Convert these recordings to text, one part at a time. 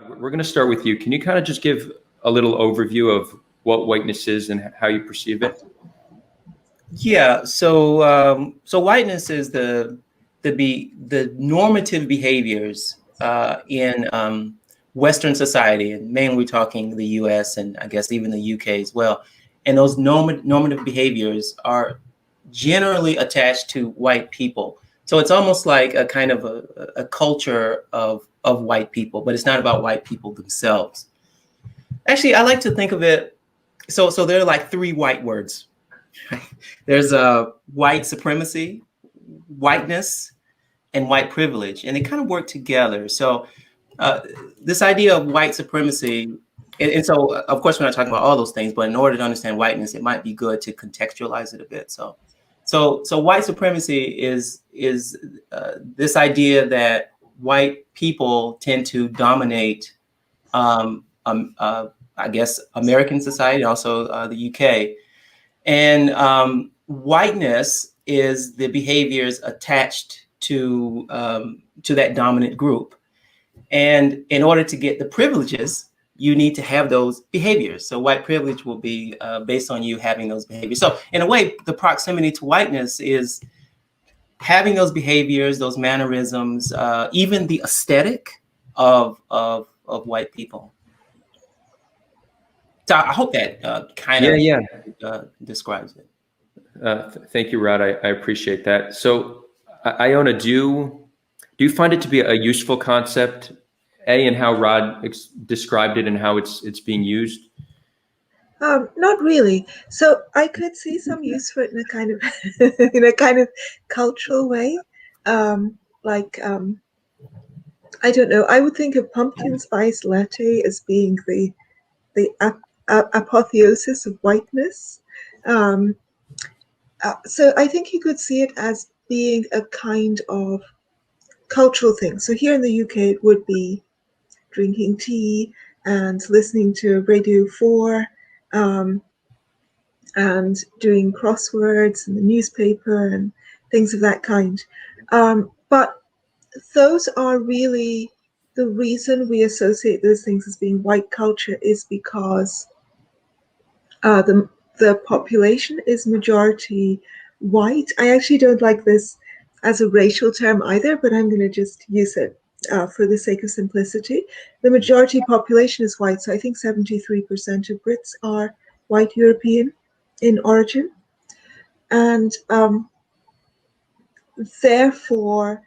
we're going to start with you. Can you kind of just give a little overview of what whiteness is and how you perceive it? Yeah. So whiteness is the normative behaviors in Western society, and mainly we're talking the U.S. and I guess even the U.K. as well. And those normative behaviors are generally attached to white people. So it's almost like a kind of a culture of white people, but it's not about white people themselves. Actually, I like to think of it. So there are like three white words. There's white supremacy, whiteness, and white privilege, and they kind of work together. So this idea of white supremacy, and so of course we're not talking about all those things, but in order to understand whiteness, it might be good to contextualize it a bit. So white supremacy is this idea that white people tend to dominate, I guess, American society, also the UK. And whiteness is the behaviors attached to that dominant group. And in order to get the privileges, you need to have those behaviors. So white privilege will be based on you having those behaviors. So in a way, the proximity to whiteness is having those behaviors, those mannerisms, even the aesthetic of white people. So I hope that kind of describes it. Thank you, Rod. I appreciate that. So, Iona, do you find it to be a useful concept, in how Rod described it and how it's being used? Not really. So I could see some use for it in a kind of in a kind of cultural way, I don't know. I would think of pumpkin spice latte as being the apotheosis of whiteness. So I think you could see it as being a kind of cultural thing. So here in the UK, it would be drinking tea and listening to Radio 4 and doing crosswords in the newspaper and things of that kind. But those are really the reason we associate those things as being white culture is because the population is majority white. I actually don't like this as a racial term either, but I'm going to just use it for the sake of simplicity. The majority population is white, so I think 73% of Brits are white European in origin. And therefore,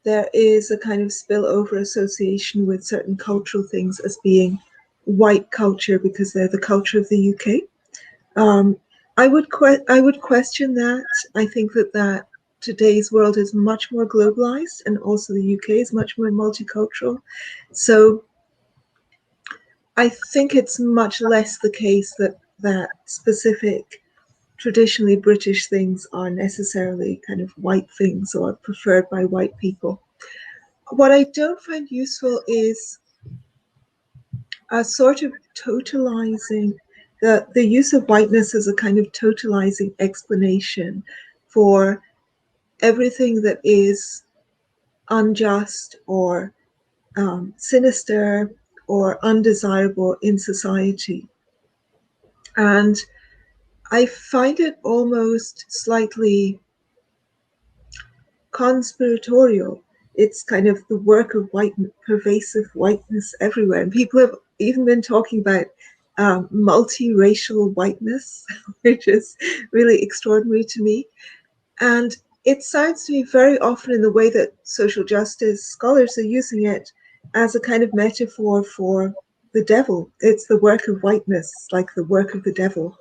there is a kind of spillover association with certain cultural things as being white culture because they're the culture of the UK. I would question that. I think that today's world is much more globalized, and also the UK is much more multicultural. So I think it's much less the case that specific traditionally British things are necessarily kind of white things or preferred by white people. What I don't find useful is a sort of totalizing, the use of whiteness as a kind of totalizing explanation for everything that is unjust or sinister or undesirable in society. And I find it almost slightly conspiratorial. It's kind of the work of pervasive whiteness everywhere. And people have even been talking about multiracial whiteness, which is really extraordinary to me. And it sounds to me very often in the way that social justice scholars are using it as a kind of metaphor for the devil. It's the work of whiteness, like the work of the devil.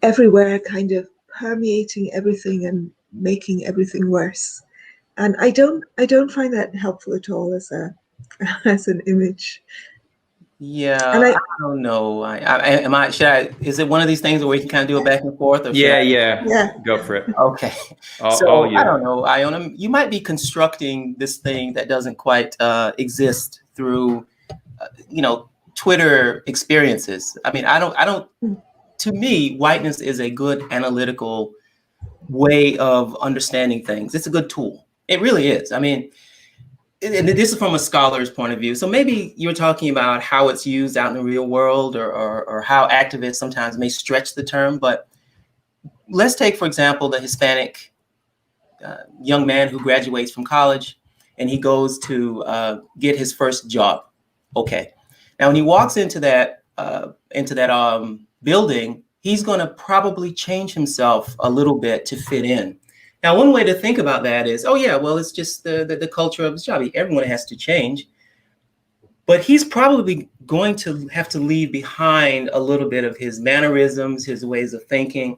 Everywhere, kind of permeating everything and making everything worse. And I don't find that helpful at all as an image. Yeah, I don't know. Is it one of these things where we can kind of do it back and forth? Or yeah. Go for it. Okay. So I don't know, Iona, you might be constructing this thing that doesn't quite exist through, Twitter experiences. I mean, I don't. To me, whiteness is a good analytical way of understanding things. It's a good tool. It really is. I mean, and this is from a scholar's point of view. So maybe you're talking about how it's used out in the real world, or how activists sometimes may stretch the term. But let's take, for example, the Hispanic young man who graduates from college and he goes to get his first job. Okay. Now, when he walks into that building, he's going to probably change himself a little bit to fit in. Now, one way to think about that is, oh yeah, well, it's just the culture of his job. Everyone has to change, but he's probably going to have to leave behind a little bit of his mannerisms, his ways of thinking,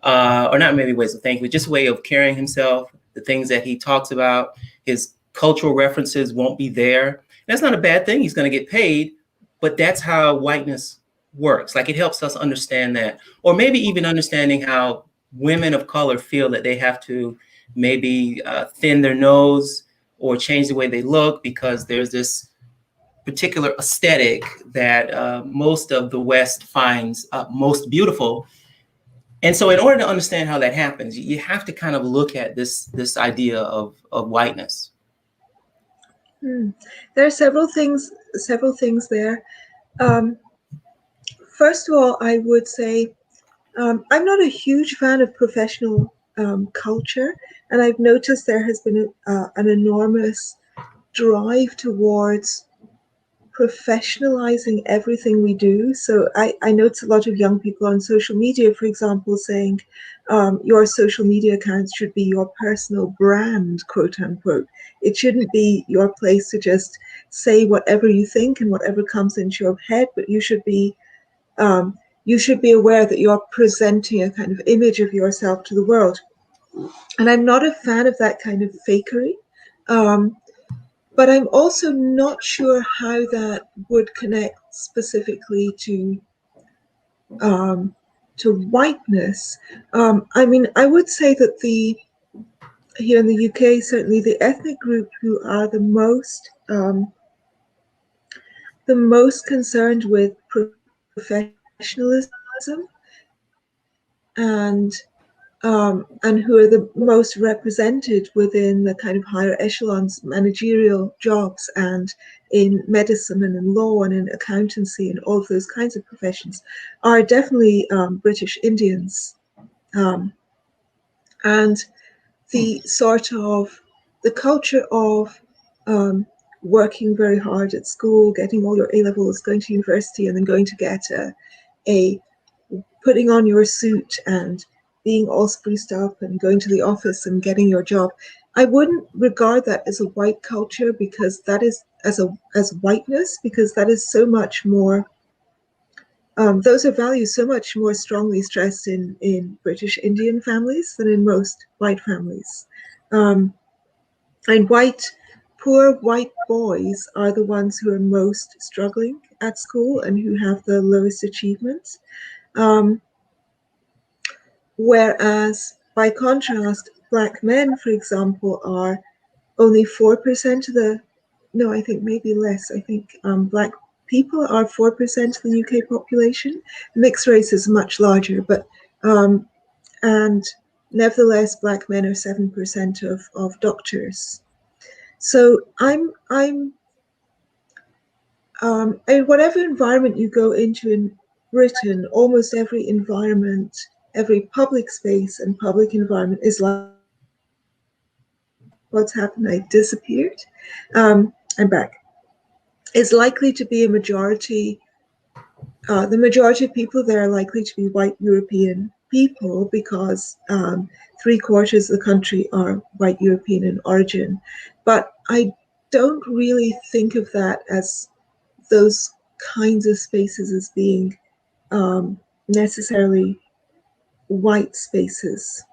or not maybe ways of thinking, but just way of carrying himself. The things that he talks about, his cultural references won't be there. And that's not a bad thing. He's going to get paid, but that's how whiteness works. Like, it helps us understand that, or maybe even understanding how women of color feel that they have to maybe thin their nose or change the way they look because there's this particular aesthetic that most of the West finds most beautiful. And so in order to understand how that happens, you have to kind of look at this idea of whiteness. There are several things there. First of all, I would say I'm not a huge fan of professional culture, and I've noticed there has been an enormous drive towards professionalizing everything we do. So I notice a lot of young people on social media, for example, saying your social media accounts should be your personal brand, quote unquote. It shouldn't be your place to just say whatever you think and whatever comes into your head, but you should be aware that you're presenting a kind of image of yourself to the world. And I'm not a fan of that kind of fakery. But I'm also not sure how that would connect specifically to whiteness. I mean, I would say that here in the UK, certainly the ethnic group who are the most concerned with professionalism and who are the most represented within the kind of higher echelons, managerial jobs, and in medicine and in law and in accountancy and all of those kinds of professions, are definitely British Indians. And the culture of working very hard at school, getting all your A-levels, going to university, and then going to get putting on your suit and being all spruced up and going to the office and getting your job. I wouldn't regard that as a white culture, because that is as whiteness, because that is so much more. Those are values so much more strongly stressed in British Indian families than in most white families. And poor white boys are the ones who are most struggling at school and who have the lowest achievements. Whereas, by contrast, Black men, for example, are only 4% of I think maybe less. I think Black people are 4% of the UK population. Mixed race is much larger, but and nevertheless, Black men are 7% of doctors. So in whatever environment you go into in Britain, almost every environment, every public space and public environment is like, what's happened? I disappeared. I'm back. Is likely to be a majority. The majority of people there are likely to be white European people, because 3/4 of the country are white European in origin. But I don't really think of that as those kinds of spaces as being necessarily white spaces.